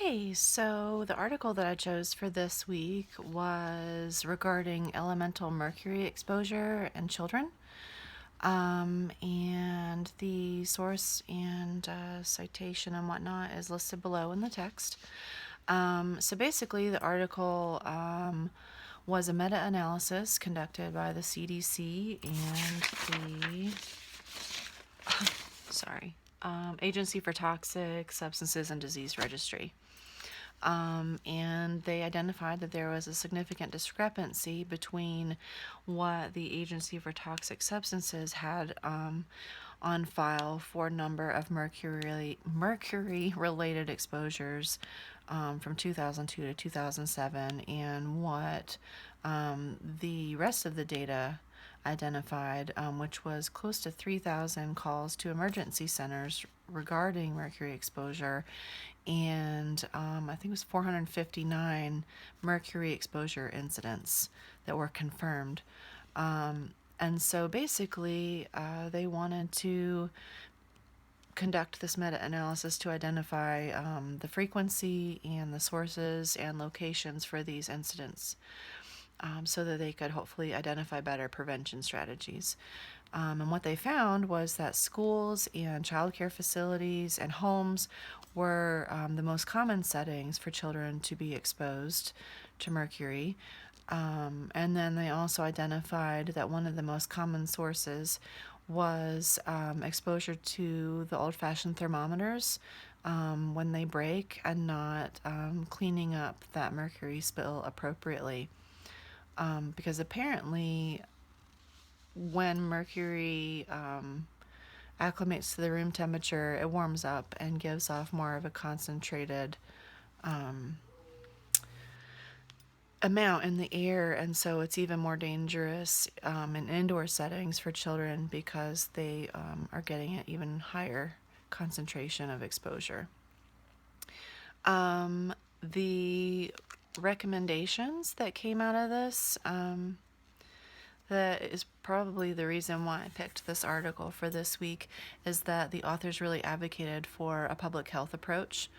Hey, so the article that I chose for this week was regarding elemental mercury exposure in children. And the source and citation and whatnot is listed below in the text. So basically, the article was a meta analysis conducted by the CDC and the Agency for Toxic Substances and Disease Registry. And they identified that there was a significant discrepancy between what the Agency for Toxic Substances had on file for a number of mercury-related exposures from 2002 to 2007, and what the rest of the data identified, which was close to 3,000 calls to emergency centers regarding mercury exposure, and I think it was 459 mercury exposure incidents that were confirmed. And so basically, they wanted to conduct this meta-analysis to identify the frequency and the sources and locations for these incidents, so that they could hopefully identify better prevention strategies. And what they found was that schools and childcare facilities and homes were the most common settings for children to be exposed to mercury. And then they also identified that one of the most common sources was exposure to the old-fashioned thermometers when they break, and not cleaning up that mercury spill appropriately. Because apparently when mercury acclimates to the room temperature, it warms up and gives off more of a concentrated amount in the air, and so it's even more dangerous in indoor settings for children because they are getting an even higher concentration of exposure. The recommendations that came out of this, that is probably the reason why I picked this article for this week, is that the authors really advocated for a public health approach.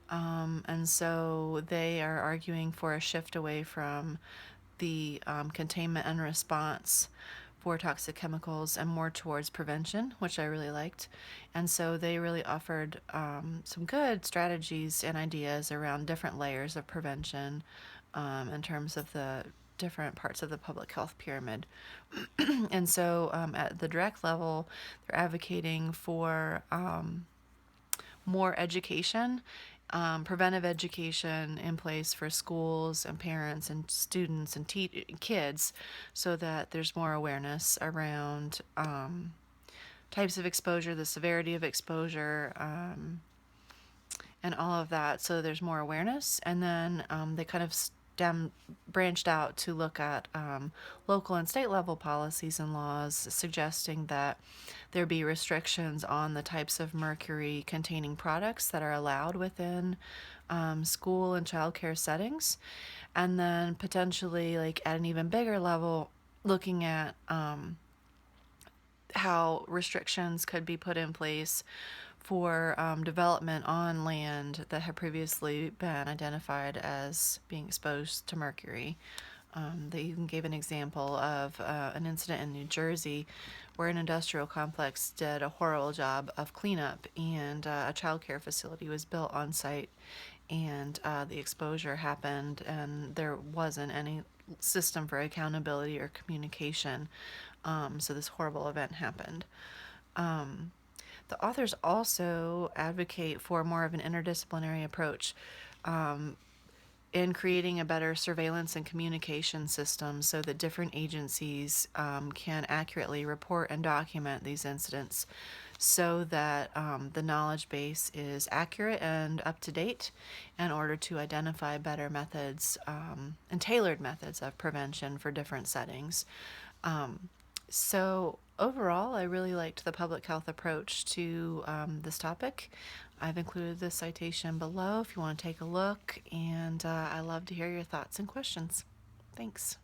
And so they are arguing for a shift away from the containment and response for toxic chemicals and more towards prevention, which I really liked. And so they really offered some good strategies and ideas around different layers of prevention in terms of the different parts of the public health pyramid. And so at the direct level, they're advocating for more education, preventive education in place for schools and parents and students and kids, so that there's more awareness around types of exposure, the severity of exposure, and all of that. So there's more awareness. And then they kind of branched out to look at local and state level policies and laws, suggesting that there be restrictions on the types of mercury containing products that are allowed within school and childcare settings. And then potentially, like at an even bigger level, looking at how restrictions could be put in place for development on land that had previously been identified as being exposed to mercury. They even gave an example of an incident in New Jersey where an industrial complex did a horrible job of cleanup, and a childcare facility was built on site, and the exposure happened, and there wasn't any system for accountability or communication. So this horrible event happened. The authors also advocate for more of an interdisciplinary approach in creating a better surveillance and communication system, so that different agencies can accurately report and document these incidents, so that the knowledge base is accurate and up to date, in order to identify better methods and tailored methods of prevention for different settings. So overall, I really liked the public health approach to this topic. I've included the citation below if you want to take a look, and I love to hear your thoughts and questions. Thanks.